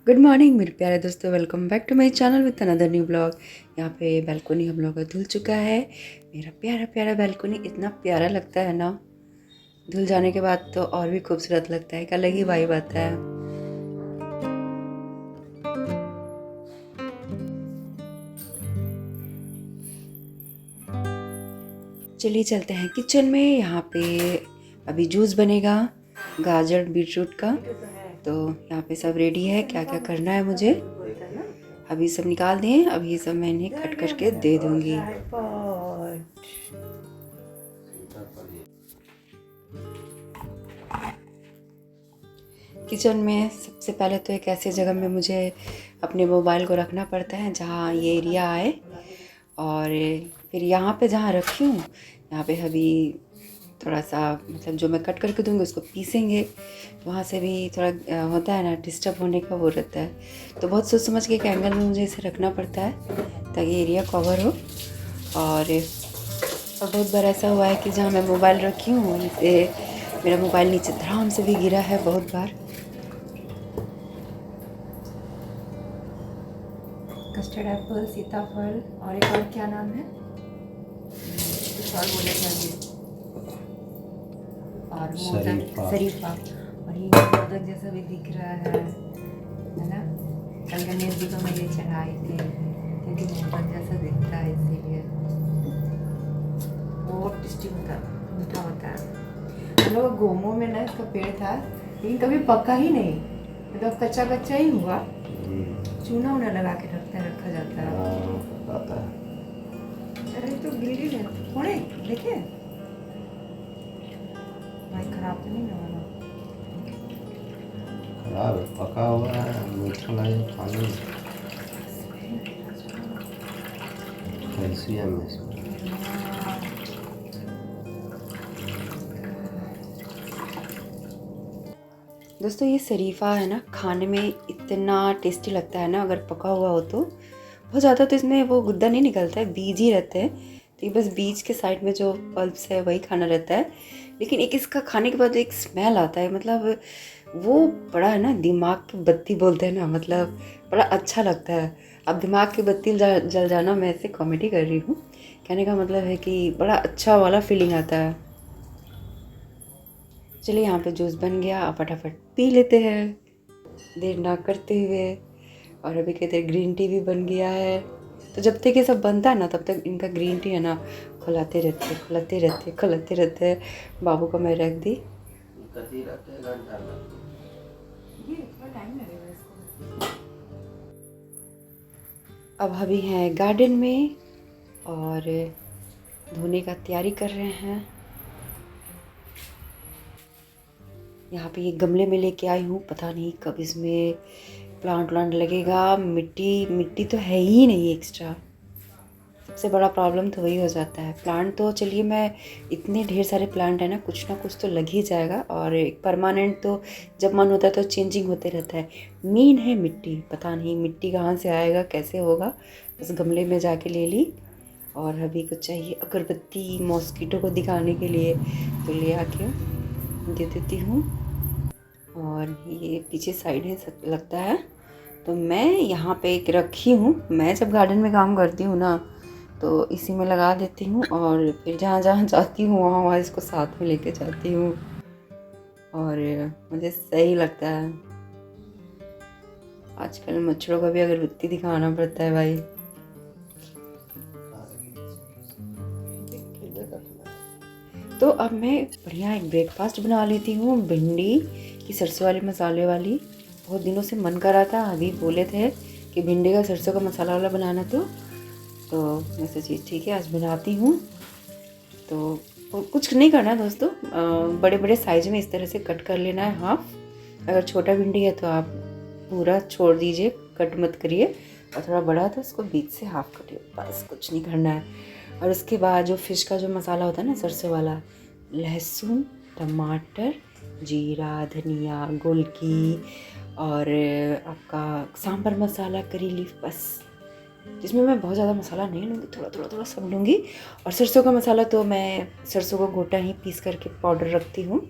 Good morning मेरे प्यारे दोस्तों, welcome back to my channel with another new blog. यहाँ पे बैल्कोनी हम लोग का धुल चुका है। मेरा प्यारा प्यारा बैल्कोनी इतना प्यारा लगता है ना, धुल जाने के बाद तो और भी खूबसूरत लगता है, एक अलग ही वाइब आता है। चलिए चलते हैं किचन में। यहाँ पे अभी जूस बनेगा गाजर बीटरूट का, तो यहाँ पे सब रेडी है। क्या क्या करना है मुझे अभी सब निकाल दें, अभी सब मैं इन्हें कट करके दे दूँगी। किचन में सबसे पहले तो एक ऐसी जगह में मुझे अपने मोबाइल को रखना पड़ता है जहाँ ये एरिया आए, और फिर यहाँ पे जहाँ रखी हूँ यहाँ पे अभी थोड़ा सा मतलब जो मैं कट करके दूँगी उसको पीसेंगे, तो वहाँ से भी थोड़ा होता है ना डिस्टर्ब होने का वो रहता है, तो बहुत सोच समझ के एक एंगल में मुझे इसे रखना पड़ता है ताकि एरिया कवर हो। और बहुत बार ऐसा हुआ है कि जहाँ मैं मोबाइल रखी हूँ वहीं से मेरा मोबाइल नीचे धड़ाम से भी गिरा है बहुत बार। कस्टर्ड एप्पल, सीताफल और एक और क्या नाम है, कुछ और बोले थे, और शरीफा, और ये मोदक जैसा भी दिख रहा है ना। कल गणेश जी को मैं ये चढ़ाई थी क्योंकि मोदक जैसा दिखता है, इसीलिए बहुत टेस्टी होता है, मीठा होता है। हम लोग गोमो में ना इसका पेड़ था लेकिन कभी पका ही नहीं, मतलब कच्चा कच्चा ही हुआ, चूना उना लगा के रखा जाता है। अरे तो गिरी है थोड़े, देखिए भाई खराब तो नहीं लगा? खराब है, पका हुआ है, मीठा लगे खाने में। कैल्शियम है इसमें। दोस्तों ये शरीफा है ना, खाने में इतना टेस्टी लगता है ना अगर पका हुआ हो तो। बहुत ज़्यादा तो इसमें वो गुद्दा नहीं निकलता है, बीज ही रहते हैं, तो ये बस बीज के साइड में जो पल्प्स है वही खाना रहता है। लेकिन एक इसका खाने के बाद एक स्मेल आता है, मतलब वो बड़ा है ना, दिमाग की बत्ती बोलते हैं ना, मतलब बड़ा अच्छा लगता है। अब दिमाग की बत्ती जल जाना, मैं ऐसे कॉमेडी कर रही हूँ, कहने का मतलब है कि बड़ा अच्छा वाला फीलिंग आता है। चलिए यहाँ पे जूस बन गया, आप फटाफट पी लेते हैं देर ना करते हुए। और अभी कहते हैं ग्रीन टी भी बन गया है, तो जब तक ये सब बनता है ना तब तक इनका ग्रीन टी है ना खुलाते रहते। बाबू को मैं रख दी, अब अभी हैं गार्डन में और धोने का तैयारी कर रहे हैं। यहाँ पे ये गमले में लेके आई हूँ, पता नहीं कब इसमें प्लांट लगेगा। मिट्टी तो है ही नहीं एक्स्ट्रा, सबसे बड़ा प्रॉब्लम तो वही हो जाता है। प्लांट तो चलिए, मैं इतने ढेर सारे प्लांट है ना कुछ तो लग ही जाएगा, और एक परमानेंट तो जब मन होता है तो चेंजिंग होते रहता है। मेन है मिट्टी, पता नहीं मिट्टी कहाँ से आएगा, कैसे होगा। बस गमले में जाके ले ली, और अभी कुछ चाहिए अगरबत्ती मॉस्किटो को दिखाने के लिए, तो ले आके दे देती हूँ। और ये पीछे साइड है लगता है, तो मैं यहाँ पे एक रखी हूँ। मैं जब गार्डन में काम करती हूँ ना तो इसी में लगा देती हूँ, और फिर जहाँ जहाँ जाती हूँ वहाँ इसको साथ में लेके जाती हूँ, और मुझे सही लगता है। आजकल मच्छरों का भी अगरबत्ती दिखाना पड़ता है भाई। तो अब मैं बढ़िया एक ब्रेकफास्ट बना लेती हूँ, भिंडी की सरसों वाले मसाले वाली। बहुत दिनों से मन कर रहा था, अभी बोले थे कि भिंडी का सरसों का मसाला वाला बनाना, तो मैं सोची ठीक है आज बनाती हूँ। तो कुछ नहीं करना दोस्तों, बड़े बड़े साइज में इस तरह से कट कर लेना है हाफ। अगर छोटा भिंडी है तो आप पूरा छोड़ दीजिए, कट मत करिए, और थोड़ा बड़ा है तो उसको बीच से हाफ करिए, बस कुछ नहीं करना है। और उसके बाद जो फ़िश का जो मसाला होता है ना सरसों वाला, लहसुन, टमाटर, जीरा, धनिया, गोलकी, और आपका सांभर मसाला, करी लीफ, बस जिसमें मैं बहुत ज़्यादा मसाला नहीं लूँगी, थोड़ा सब लूँगी। और सरसों का मसाला तो मैं सरसों को गोटा ही पीस करके पाउडर रखती हूँ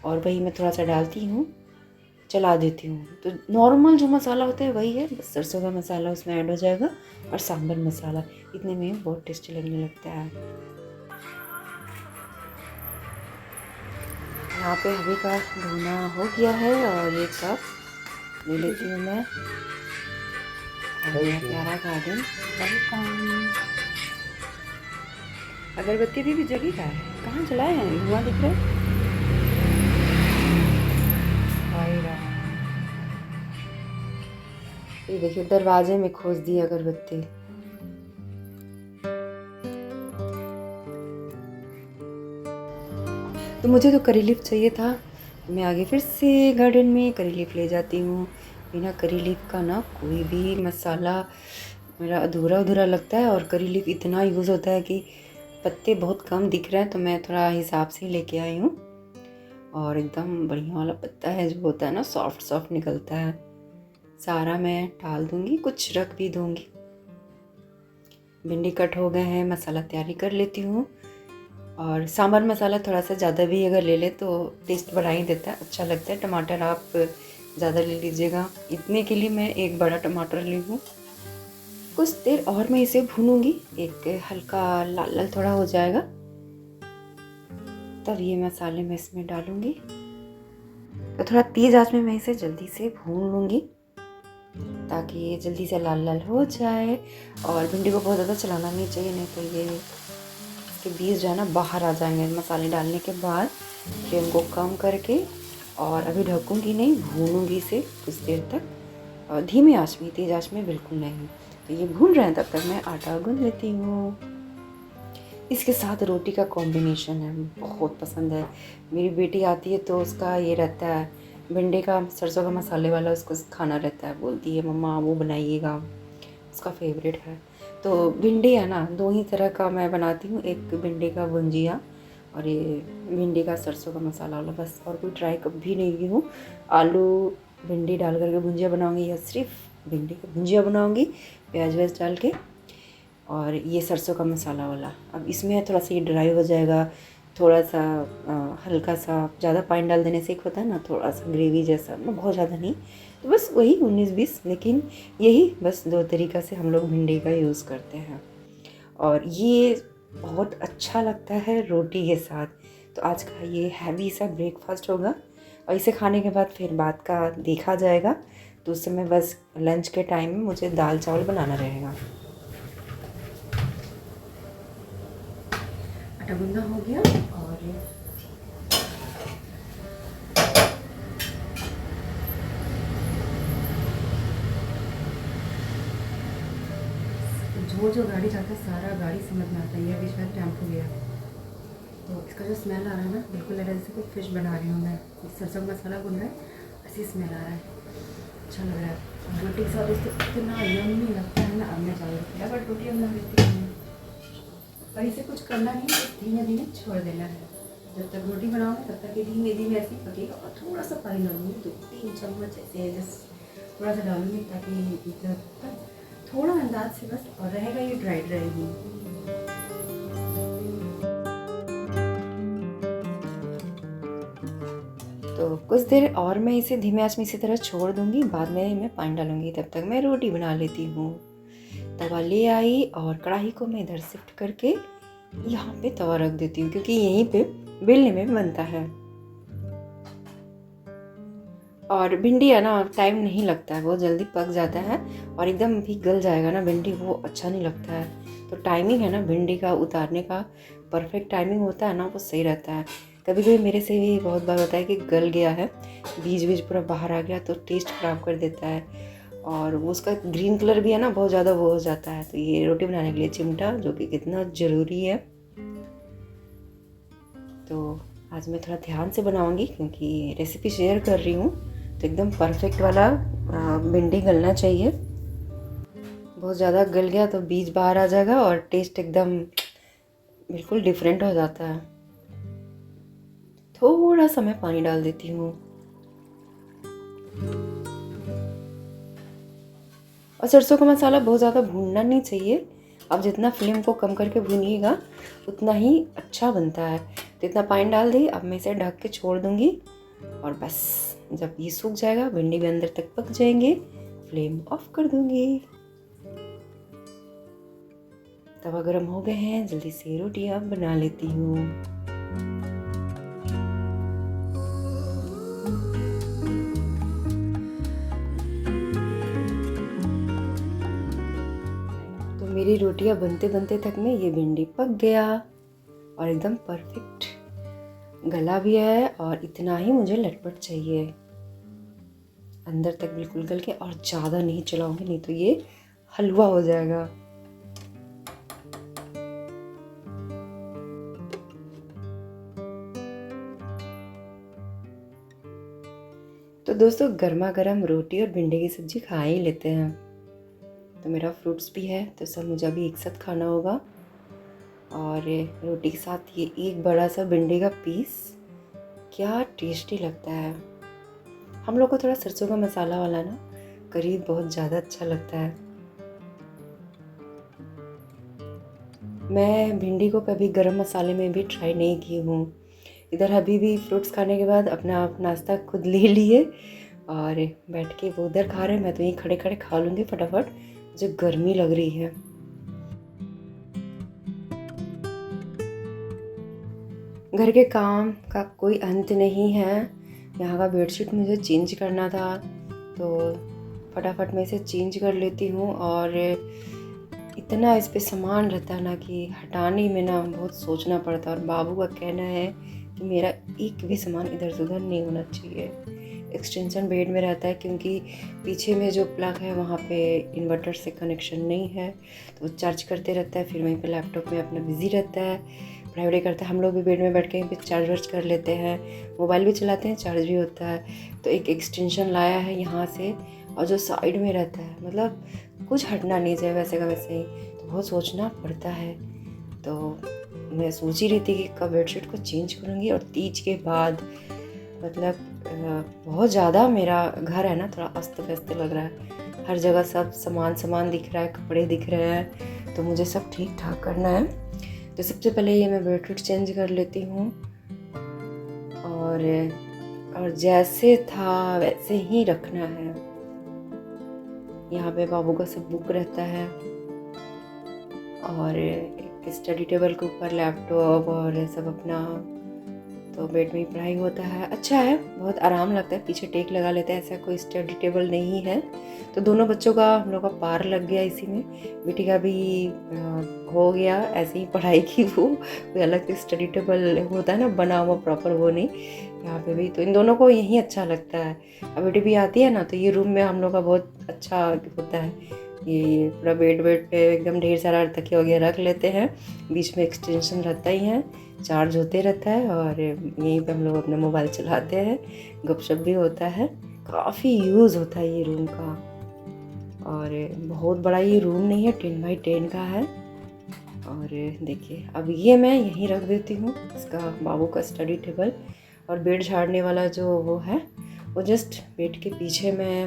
और वही मैं थोड़ा सा डालती हूँ, चला देती हूँ। तो नॉर्मल जो मसाला होता है वही है, बस सरसों का मसाला उसमें ऐड हो जाएगा और सांभर मसाला, इतने में बहुत टेस्टी लगने लगता है। यहाँ पे हबी का धोना हो गया है और ये कप ले लेती हूँ मैं। और मेरा प्यारा गार्डन वेलकम। अगरबत्ती भी जली का है, कहाँ जलाए हैं, धुआं दिख रहा है। हाय राम, ये देखिए दरवाजे में खोज दी अगरबत्ती। तो मुझे तो करी लीफ चाहिए था, तो मैं आगे फिर से गार्डन में करी लीफ ले जाती हूँ। बिना करी लीफ का ना कोई भी मसाला मेरा अधूरा अधूरा लगता है। और करी लीफ इतना यूज़ होता है कि पत्ते बहुत कम दिख रहे हैं, तो मैं थोड़ा हिसाब से ही लेके आई हूँ। और एकदम बढ़िया वाला पत्ता है जो होता है ना, सॉफ्ट सॉफ्ट निकलता है। सारा मैं डाल दूँगी, कुछ रख भी दूँगी। भिंडी कट हो गए हैं, मसाला तैयारी कर लेती हूँ। और सांभर मसाला थोड़ा सा ज़्यादा भी अगर ले ले तो टेस्ट बढ़ा ही देता है, अच्छा लगता है। टमाटर आप ज़्यादा ले लीजिएगा, इतने के लिए मैं एक बड़ा टमाटर ली हूँ। कुछ देर और मैं इसे भूनूंगी, एक हल्का लाल लाल थोड़ा हो जाएगा तब ये मसाले मैं इसमें डालूंगी। तो थोड़ा तेज़ आंच में मैं इसे जल्दी से भून लूँगी ताकि ये जल्दी से लाल लाल हो जाए। और भिंडी को बहुत ज़्यादा चलाना नहीं चाहिए, नहीं तो ये इसके बीज जो है ना बाहर आ जाएंगे मसाले डालने के बाद। फ्लेम को कम करके और अभी ढकूंगी नहीं, भूनूंगी इसे कुछ देर तक, और धीमी आंच में, तेज़ आंच में बिल्कुल नहीं। तो ये भून रहे हैं तब तक मैं आटा गूंथ लेती हूँ। इसके साथ रोटी का कॉम्बिनेशन है, बहुत पसंद है। मेरी बेटी आती है तो उसका ये रहता है, भिंडी का सरसों का मसाले वाला उसको खाना रहता है। बोलती है मम्मा वो बनाइएगा, उसका फेवरेट है। तो भिंडी है ना, दो ही तरह का मैं बनाती हूँ, एक भिंडी का भुंजिया और ये भिंडी का सरसों का मसाला वाला, बस। और कोई ट्राई कभी नहीं की हूँ। आलू भिंडी डाल करके भुंजिया बनाऊँगी या सिर्फ भिंडी का भुंजिया बनाऊँगी प्याज व्याज डाल के। और ये सरसों का मसाला वाला, अब इसमें थोड़ा सा ये ड्राई हो जाएगा, थोड़ा सा हल्का सा, ज़्यादा पानी डाल देने से एक होता है ना थोड़ा सा ग्रेवी जैसा, बहुत ज़्यादा नहीं। तो बस वही 19-20, लेकिन यही बस दो तरीक़ा से हम लोग भिंडी का यूज़ करते हैं। और ये बहुत अच्छा लगता है रोटी के साथ। तो आज का ये हैवी सा ब्रेकफास्ट होगा और इसे खाने के बाद फिर बात का देखा जाएगा। तो उस समय बस लंच के टाइम में मुझे दाल चावल बनाना रहेगा। आटा गूंदा हो गया और जो गाड़ी जाता है सारा गाड़ी समझ में आता है। ये अभी शायद टेम्पो गया, तो इसका जो स्मेल आ रहा है ना, बिल्कुल ऐसा जैसे कोई फिश बना रही हूँ मैं। सरसों का मसाला भुन रहा है, ऐसी स्मेल आ रहा है, अच्छा लग रहा है। रोटी के साथ इसको इतना यम्मी लगता है ना। अब मैं चावल किया बट रोटी अब बना लेती हूँ। और इसे कुछ करना नहीं है, धीमे धीमे छोड़ देना है। जब तक रोटी बनाओगे तब तक ये धीमे धीमे ऐसे ही पकेगा। और थोड़ा सा पानी डालूंगी, 2-3 चम्मच ऐसे जस्ट थोड़ा सा डालूंगी ताकि थोड़ा अंदाज से बस, और रहेगा ये ड्राई रहेगी। तो कुछ देर और मैं इसे धीमे आंच में इसी तरह छोड़ दूंगी, बाद में मैं पानी डालूंगी। तब तक मैं रोटी बना लेती हूँ। तवा ले आई और कढ़ाई को मैं इधर शिफ्ट करके यहाँ पे तवा रख देती हूँ, क्योंकि यहीं पे बेलने में बनता है। और भिंडी है ना, टाइम नहीं लगता है, बहुत जल्दी पक जाता है और एकदम भी गल जाएगा ना भिंडी, वो अच्छा नहीं लगता है। तो टाइमिंग है ना भिंडी का उतारने का, परफेक्ट टाइमिंग होता है ना, वो सही रहता है। कभी कभी मेरे से भी बहुत बार होता है कि गल गया है, बीज बीज पूरा बाहर आ गया, तो टेस्ट ख़राब कर देता है। और वो उसका ग्रीन कलर भी है ना बहुत ज़्यादा वो हो जाता है। तो ये रोटी बनाने के लिए चिमटा, जो कि कितना ज़रूरी है। तो आज मैं थोड़ा ध्यान से बनाऊंगी क्योंकि रेसिपी शेयर कर रही हूँ, तो एकदम परफेक्ट वाला भिंडी गलना चाहिए। बहुत ज़्यादा गल गया तो बीज बाहर आ जाएगा और टेस्ट एकदम बिल्कुल डिफरेंट हो जाता है। थोड़ा सा मैं पानी डाल देती हूँ। और सरसों का मसाला बहुत ज़्यादा भूनना नहीं चाहिए। आप जितना फ्लेम को कम करके भूनिएगा उतना ही अच्छा बनता है। तो इतना पानी डाल दी, अब मैं इसे ढक के छोड़ दूँगी और बस जब ये सूख जाएगा, भिंडी भी अंदर तक पक जाएंगे, फ्लेम ऑफ कर दूँगी। तवा गरम हो गए हैं, जल्दी से रोटियां बना लेती हूँ। तो मेरी रोटियां बनते बनते तक में ये भिंडी पक गया और एकदम परफेक्ट गला भी है, और इतना ही मुझे लटपट चाहिए, अंदर तक बिल्कुल गल के। और ज़्यादा नहीं चलाऊंगी, नहीं तो ये हलवा हो जाएगा। तो दोस्तों गर्मा गर्म रोटी और भिंडी की सब्जी खा ही लेते हैं। तो मेरा फ्रूट्स भी है, तो सब मुझे अभी एक साथ खाना होगा। और रोटी के साथ ये एक बड़ा सा भिंडी का पीस क्या टेस्टी लगता है। हम लोग को थोड़ा सरसों का मसाला वाला ना करी बहुत ज़्यादा अच्छा लगता है। मैं भिंडी को कभी गरम मसाले में भी ट्राई नहीं की हूँ। इधर अभी भी फ्रूट्स खाने के बाद अपना नाश्ता खुद ले लिए और बैठ के वो उधर खा रहे हैं, मैं तो यहीं खड़े खड़े खा लूँगी फटाफट, मुझे गर्मी लग रही है। घर के काम का कोई अंत नहीं है। यहाँ का बेडशीट मुझे चेंज करना था, तो फटाफट मैं इसे चेंज कर लेती हूँ। और इतना इस पे सामान रहता है ना कि हटाने में ना बहुत सोचना पड़ता है। और बाबू का कहना है कि मेरा एक भी सामान इधर से उधर नहीं होना चाहिए। एक्सटेंशन बेड में रहता है, क्योंकि पीछे में जो प्लग है वहाँ पे इन्वर्टर से कनेक्शन नहीं है, तो वो चार्ज करते रहता है, फिर वहीं पे लैपटॉप में अपना बिज़ी रहता है, पढ़ाई वढ़ाई करता है। हम लोग भी बेड में बैठ के यहीं पे चार्ज वर्ज कर लेते हैं, मोबाइल भी चलाते हैं, चार्ज भी होता है। तो एक एक्सटेंशन लाया है यहाँ से, और जो साइड में रहता है, मतलब कुछ हटना नहीं चाहिए वैसे का वैसे ही, तो बहुत सोचना पड़ता है। तो मैं सोच ही रही थी कि कब बेडशीट को चेंज करूँगी। और तीज के बाद मतलब बहुत ज़्यादा मेरा घर है ना थोड़ा अस्त व्यस्त लग रहा है, हर जगह सब सामान दिख रहा है, कपड़े दिख रहे हैं, तो मुझे सब ठीक ठाक करना है। तो सबसे पहले ये मैं बेडशीट चेंज कर लेती हूँ, और जैसे था वैसे ही रखना है। यहाँ पे बाबू का सब बुक रहता है, और एक स्टडी टेबल के ऊपर लैपटॉप और सब अपना, तो बेड में ही पढ़ाई होता है। अच्छा है, बहुत आराम लगता है, पीछे टेक लगा लेते हैं, ऐसा कोई स्टडी टेबल नहीं है। तो दोनों बच्चों का हम लोग का पार लग गया इसी में, बेटी का भी हो गया ऐसे ही पढ़ाई की, वो कोई अलग से स्टडी टेबल होता है ना बना हुआ प्रॉपर, वो नहीं। यहाँ पे भी तो इन दोनों को यही अच्छा लगता है। अब बेटी भी आती है ना, तो ये रूम में हम लोग का बहुत अच्छा होता है। ये पूरा बेड पे एकदम ढेर सारा तकिया वगैरह रख लेते हैं, बीच में एक्सटेंशन रहता ही है, चार्ज होते रहता है, और यहीं पे हम लोग अपना मोबाइल चलाते हैं, गपशप भी होता है। काफ़ी यूज़ होता है ये रूम का, और बहुत बड़ा ये रूम नहीं है, 10 बाई 10 का है। और देखिए अब ये मैं यहीं रख देती हूँ, इसका बाबू का स्टडी टेबल। और बेड झाड़ने वाला जो वो है, वो जस्ट बेड के पीछे मैं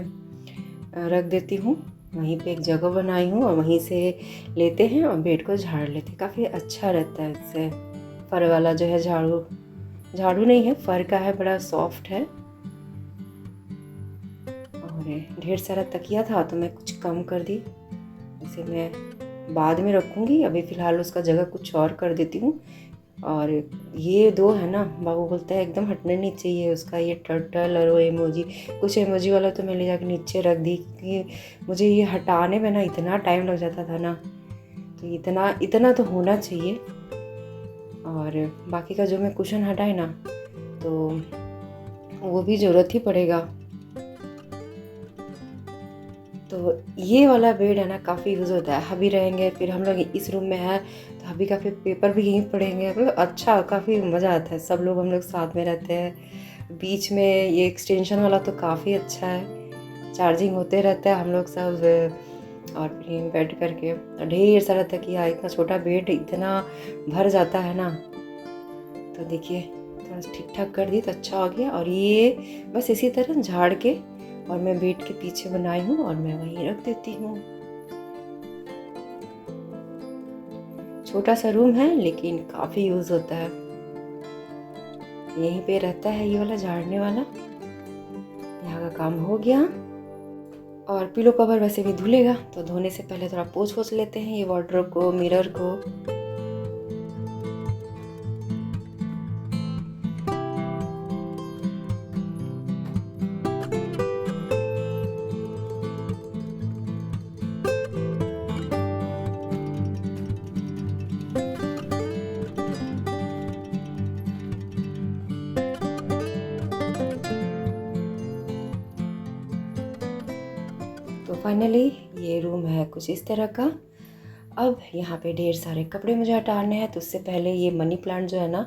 रख देती हूँ, वहीं पे एक जगह बनाई हूँ, और वहीं से लेते हैं और बेड को झाड़ लेते हैं। काफ़ी अच्छा रहता है इससे। फर वाला जो है झाड़ू नहीं है, फर का है, बड़ा सॉफ्ट है। और ढेर सारा तकिया था तो मैं कुछ कम कर दी, इसे मैं बाद में रखूँगी, अभी फ़िलहाल उसका जगह कुछ और कर देती हूँ। और ये दो है ना, बाबू बोलता है एकदम हटना नहीं चाहिए उसका, ये टर्टल और वो इमोजी, कुछ इमोजी वाला तो मैं ले जाकर नीचे रख दी, क्योंकि मुझे ये हटाने में ना इतना टाइम लग जाता था ना, तो इतना तो होना चाहिए। और बाकी का जो मैं कुशन हटाए ना, तो वो भी ज़रूरत ही पड़ेगा। तो ये वाला बेड है ना काफ़ी यूज़ होता है, हबी रहेंगे, फिर हम लोग इस रूम में है तो हबी का फिर पेपर भी यहीं पढ़ेंगे, मतलब अच्छा काफ़ी मज़ा आता है, सब लोग हम लोग साथ में रहते हैं। बीच में ये एक्सटेंशन वाला तो काफ़ी अच्छा है, चार्जिंग होते रहता है, हम लोग सब और फिर यहीं बैठ करके ढेर सारा तकिया, इतना छोटा बेड इतना भर जाता है ना। तो देखिए थोड़ा ठीक ठाक कर दी तो अच्छा हो गया। और ये बस इसी तरह झाड़ के और मैं बेड के पीछे बनाई हूँ और मैं वहीं रख देती हूँ। छोटा सा रूम है लेकिन काफ़ी यूज़ होता है। यहीं पे रहता है ये वाला झाड़ने वाला। यहाँ का काम हो गया और पिलो कवर वैसे भी धुलेगा, तो धोने से पहले थोड़ा पोंछ लेते हैं ये वार्डरोब को, मिरर को। तो फाइनली ये रूम है कुछ इस तरह का। अब यहाँ पे ढेर सारे कपड़े मुझे हटाने हैं, तो उससे पहले ये मनी प्लांट जो है ना,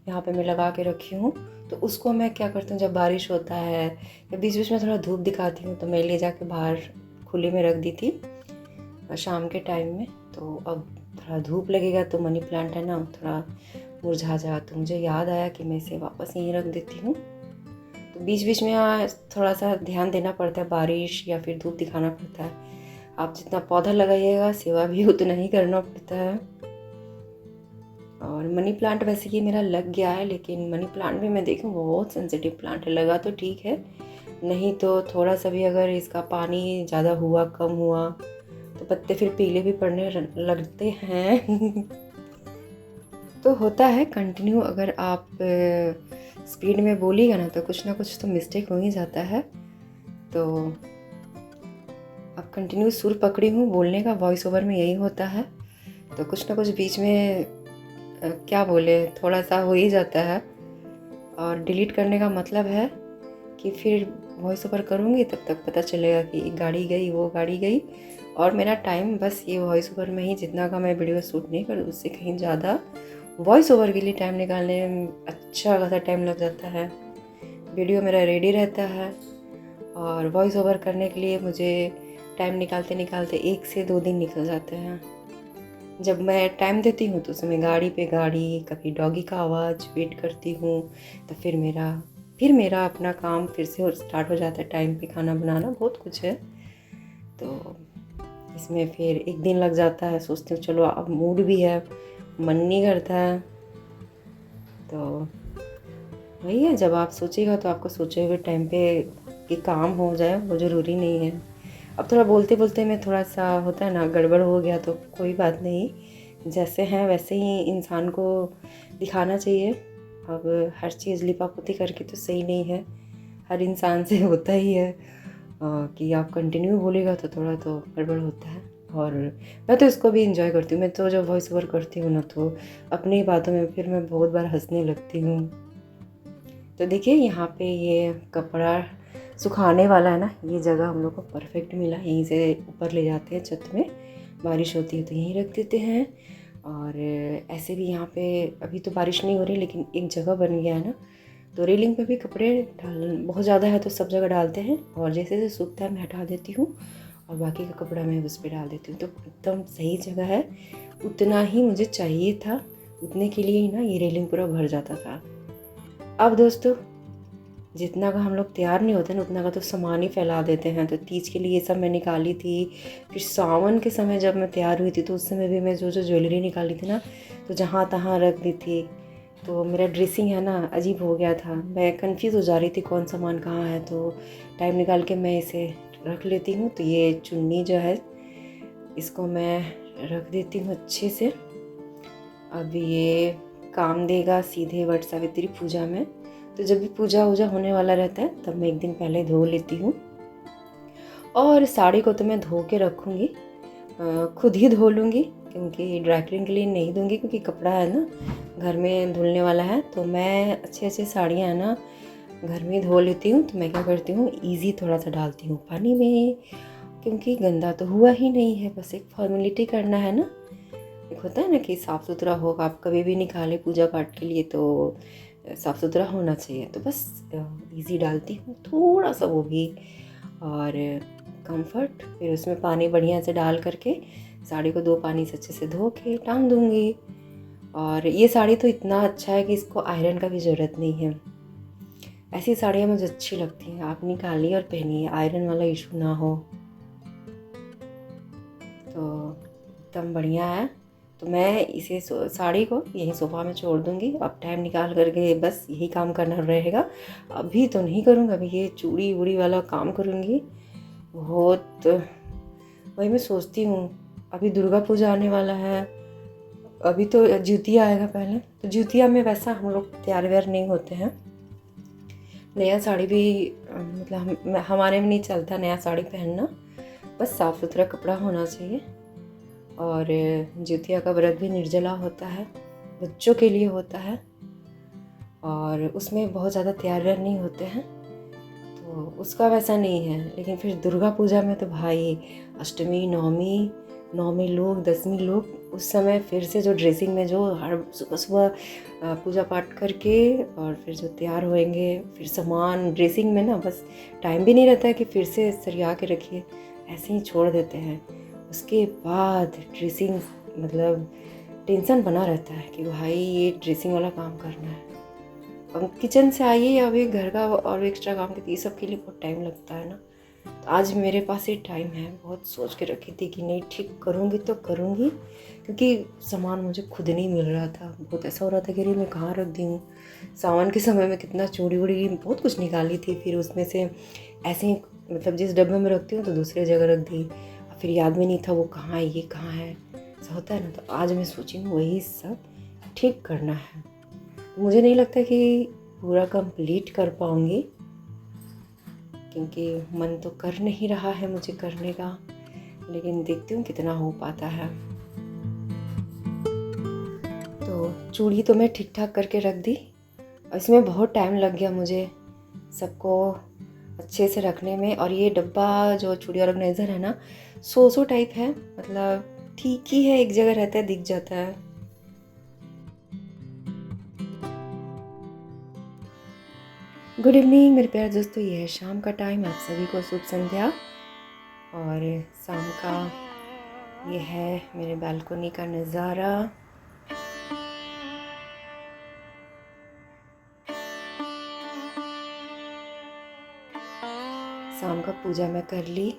यहाँ पे मैं लगा के रखी हूँ। तो उसको मैं क्या करती हूँ, जब बारिश होता है या बीच बीच में थोड़ा धूप दिखाती हूँ, तो मैं ले जाके बाहर खुले में रख दी थी शाम के टाइम में। तो अब थोड़ा धूप लगेगा तो मनी प्लांट है ना थोड़ा मुरझा जा, तो मुझे याद आया कि मैं इसे वापस यहीं रख देती हूँ। तो बीच बीच में थोड़ा सा ध्यान देना पड़ता है, बारिश या फिर धूप दिखाना पड़ता है। आप जितना पौधा लगाइएगा सेवा भी उतना ही करना पड़ता है। और मनी प्लांट वैसे ये मेरा लग गया है, लेकिन मनी प्लांट भी मैं देखूँ बहुत सेंसिटिव प्लांट है। लगा तो ठीक है, नहीं तो थोड़ा सा भी अगर इसका पानी ज़्यादा हुआ कम हुआ तो पत्ते फिर पीले भी पड़ने लगते हैं। तो होता है कंटिन्यू, अगर आप स्पीड में बोलिएगा ना कुछ ना कुछ तो मिस्टेक हो ही जाता है। तो अब कंटिन्यू सुर पकड़ी हूँ बोलने का, वॉइस ओवर में यही होता है। तो कुछ ना कुछ बीच में क्या बोले थोड़ा सा हो ही जाता है। और डिलीट करने का मतलब है कि फिर वॉइस ओवर करूँगी तब तक पता चलेगा कि गाड़ी गई, वो गाड़ी गई, और मेरा टाइम बस ये वॉइस ओवर में ही जितना का मैं वीडियो शूट नहीं करूँ उससे कहीं ज़्यादा वॉइस ओवर के लिए टाइम निकालने में अच्छा खासा टाइम लग जाता है। वीडियो मेरा रेडी रहता है और वॉइस ओवर करने के लिए मुझे टाइम निकालते निकालते 1 से 2 दिन निकल जाते हैं। जब मैं टाइम देती हूँ तो उसमें गाड़ी पे गाड़ी, कभी डॉगी का आवाज़ वेट करती हूँ, तो फिर मेरा अपना काम फिर से स्टार्ट हो जाता है। टाइम पे खाना बनाना बहुत कुछ है, तो इसमें फिर 1 दिन लग जाता है। सोचती हूँ चलो अब मूड भी है, मन नहीं करता है। तो वही है, जब आप सोचिएगा तो आपको सोचे हुए टाइम पे कि काम हो जाए वो ज़रूरी नहीं है। अब थोड़ा बोलते बोलते में थोड़ा सा होता है ना, गड़बड़ हो गया तो कोई बात नहीं, जैसे हैं वैसे ही इंसान को दिखाना चाहिए। अब हर चीज़ लिपापोती करके तो सही नहीं है, हर इंसान से होता ही है कि आप कंटिन्यू बोलेगा तो थोड़ा तो गड़बड़ होता है। और मैं तो इसको भी इंजॉय करती हूँ। मैं तो जब वॉइस ओवर करती हूँ ना तो अपनी बातों में फिर मैं बहुत बार हंसने लगती हूँ। तो देखिए यहाँ पे ये कपड़ा सुखाने वाला है ना, ये जगह हम लोग को परफेक्ट मिला। यहीं से ऊपर ले जाते हैं छत में, बारिश होती है तो यहीं रख देते हैं। और ऐसे भी यहाँ पे अभी तो बारिश नहीं हो रही, लेकिन एक जगह बन गया है ना, तो रेलिंग पे भी कपड़े बहुत ज़्यादा है तो सब जगह डालते हैं, और जैसे जैसे सूखता है मैं हटा देती हूँ और बाकी का कपड़ा मैं उस पर डाल देती हूँ। तो एकदम सही जगह है, उतना ही मुझे चाहिए था, उतने के लिए ही ना ये रेलिंग पूरा भर जाता था। अब दोस्तों जितना का हम लोग तैयार नहीं होते ना उतना का तो सामान ही फैला देते हैं। तो तीज के लिए ये सब मैं निकाली थी, फिर सावन के समय जब मैं तैयार हुई थी तो उस समय भी मैं जो जो ज्वेलरी निकाली थी ना तो जहाँ तहाँ रख दी थी। तो मेरा ड्रेसिंग है ना अजीब हो गया था, मैं कंफ्यूज हो जा रही थी कौन सामान कहाँ है। तो टाइम निकाल के मैं इसे रख लेती हूँ। तो ये चुन्नी जो है इसको मैं रख देती हूँ अच्छे से। अब ये काम देगा सीधे वट सावित्री पूजा में। तो जब भी पूजा वूजा होने वाला रहता है तब मैं 1 दिन पहले धो लेती हूँ। और साड़ी को तो मैं धो के रखूँगी, खुद ही धो लूँगी, क्योंकि ड्राई क्लीन के लिए नहीं दूँगी, क्योंकि कपड़ा है ना घर में धुलने वाला है। तो मैं अच्छे अच्छे साड़ियाँ है ना घर में धो लेती हूँ। तो मैं क्या करती हूँ, ईज़ी थोड़ा सा डालती हूँ पानी में, क्योंकि गंदा तो हुआ ही नहीं है, बस एक फॉर्मेलिटी करना है ना। एक होता है ना कि साफ़ सुथरा हो, आप कभी भी निकालें पूजा पाठ के लिए तो साफ़ सुथरा होना चाहिए। तो बस इजी डालती हूँ थोड़ा सा वो भी, और कंफर्ट, फिर उसमें पानी बढ़िया से डाल करके साड़ी को 2 पानी से अच्छे से धो के टांग दूँगी। और ये साड़ी तो इतना अच्छा है कि इसको आयरन का भी ज़रूरत नहीं है। ऐसी साड़ियाँ मुझे अच्छी लगती हैं, आप निकालिए और पहनिए, आयरन वाला इशू ना हो। तो एकदम बढ़िया है। तो मैं इसे साड़ी को यहीं सोफ़ा में छोड़ दूँगी। अब टाइम निकाल करके बस यही काम करना रहेगा। अभी तो नहीं करूँगी, अभी ये चूड़ी वूड़ी वाला काम करूँगी। बहुत वही मैं सोचती हूँ, अभी दुर्गा पूजा आने वाला है, अभी तो ज्योतिया आएगा पहले। तो ज्योतिया में वैसा हम लोग तैयार व्यार नहीं होते हैं। नया साड़ी भी मतलब हमारे में नहीं चलता नया साड़ी पहनना, बस साफ़ सुथरा कपड़ा होना चाहिए। और ज्योतिया का व्रत भी निर्जला होता है, बच्चों के लिए होता है, और उसमें बहुत ज़्यादा तैयार व्यार नहीं होते हैं, तो उसका वैसा नहीं है। लेकिन फिर दुर्गा पूजा में तो भाई अष्टमी नौमी लोग 10वीं लोग उस समय फिर से जो ड्रेसिंग में जो हर सुबह सुबह पूजा पाठ करके और फिर जो तैयार होएंगे, फिर सामान ड्रेसिंग में ना बस टाइम भी नहीं रहता है कि फिर से सरिया के रखिए, ऐसे ही छोड़ देते हैं। उसके बाद ड्रेसिंग मतलब टेंशन बना रहता है कि भाई ये ड्रेसिंग वाला काम करना है। अब किचन से आइए या फिर घर का और एक्स्ट्रा काम करती, ये सब के लिए बहुत टाइम लगता है ना। तो आज मेरे पास ये टाइम है, बहुत सोच के रखी थी कि नहीं ठीक करूँगी तो करूँगी, क्योंकि सामान मुझे खुद नहीं मिल रहा था। बहुत ऐसा हो रहा था कि अरे मैं कहाँ रख दी हूँ। सावन के समय में कितना चूड़ी वूड़ी बहुत कुछ निकाली थी, फिर उसमें से ऐसे ही मतलब जिस डब्बे में रखती हूँ तो दूसरे जगह रख दी, फिर याद में नहीं था वो कहाँ है, ये कहाँ है, ऐसा होता है ना। तो आज मैं सोची हूँ वही सब ठीक करना है। मुझे नहीं लगता कि पूरा कंप्लीट कर पाऊँगी, क्योंकि मन तो कर नहीं रहा है मुझे करने का, लेकिन देखती हूँ कितना हो पाता है। तो चूड़ी तो मैं ठीक ठाक करके रख दी, और इसमें बहुत टाइम लग गया मुझे सबको अच्छे से रखने में। और ये डब्बा जो चूड़ी ऑर्गेनाइज़र है ना, सो टाइप है, मतलब ठीक ही है, एक जगह रहता है दिख जाता है। गुड इवनिंग मेरे प्यारे दोस्तों, ये है शाम का टाइम, आप सभी को शुभ संध्या। और शाम का ये है मेरे बालकनी का नज़ारा। शाम का पूजा मैं कर ली।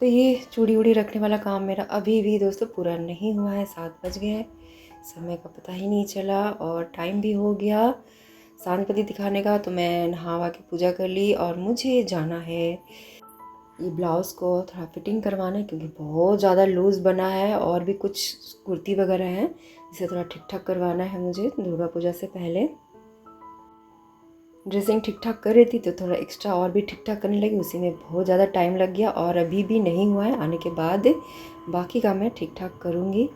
तो ये चूड़ी वूड़ी रखने वाला काम मेरा अभी भी दोस्तों पूरा नहीं हुआ है। 7 बज गए, समय का पता ही नहीं चला और टाइम भी हो गया सांझपति दिखाने का। तो मैं नहा के पूजा कर ली और मुझे जाना है ये ब्लाउज़ को थोड़ा फिटिंग करवाना है, क्योंकि बहुत ज़्यादा लूज़ बना है और भी कुछ कुर्ती वगैरह हैं, इसे थोड़ा ठीक ठाक करवाना है मुझे दुर्गा पूजा से पहले। ड्रेसिंग ठीक ठाक कर रही थी तो थोड़ा एक्स्ट्रा और भी ठीक ठाक करने लगी, उसी में बहुत ज़्यादा टाइम लग गया और अभी भी नहीं हुआ है। आने के बाद बाकी काम मैं ठीक ठाक करूँगी।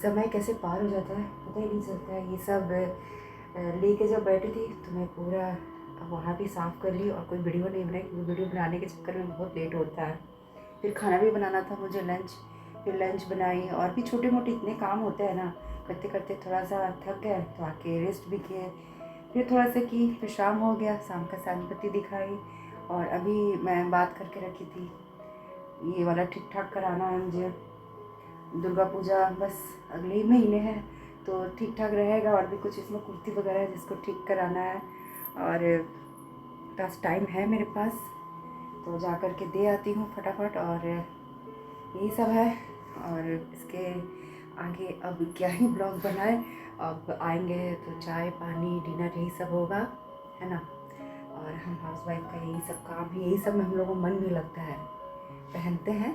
समय कैसे पार हो जाता है पता ही नहीं चलता है। ये सब लेके जब बैठी थी तो मैं पूरा वहाँ भी साफ़ कर ली और कोई वीडियो नहीं बनाई, क्योंकि वीडियो बनाने के चक्कर में बहुत लेट होता है। फिर खाना भी बनाना था मुझे, फिर लंच बनाई और भी छोटे मोटे इतने काम होते हैं ना, करते करते थोड़ा सा थक गए तो आके रेस्ट भी किए, फिर थोड़ा सा की, फिर शाम हो गया, शाम का सांझपत्ती दिखाई। और अभी मैं बात करके रखी थी ये वाला ठीक ठाक कराना है मुझे। दुर्गा पूजा बस अगले ही महीने है तो ठीक ठाक रहेगा, और भी कुछ इसमें कुर्ती वगैरह है जिसको ठीक कराना है, और पास टाइम है मेरे पास तो जा कर के दे आती हूँ फटाफट। और यही सब है, और इसके आगे अब क्या ही ब्लॉग बनाए। अब आएंगे तो चाय पानी डिनर यही सब होगा, है ना। और हम हाउसवाइफ का यही सब काम है, यही सब में हम लोगों को मन भी लगता है, पहनते हैं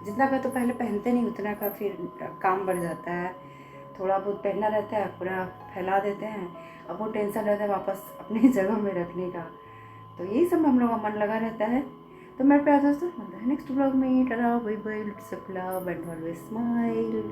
जितना का तो पहले पहनते नहीं उतना का फिर काम बढ़ जाता है। थोड़ा बहुत पहनना रहता है, पूरा फैला देते हैं, अब वो टेंशन रहता है वापस अपनी जगह में रखने का। तो यही सब में हम लोग का मन लगा रहता है। तो मेरे प्यारे दोस्तों, नेक्स्ट ब्लॉग में tata bye bye, love and always smile.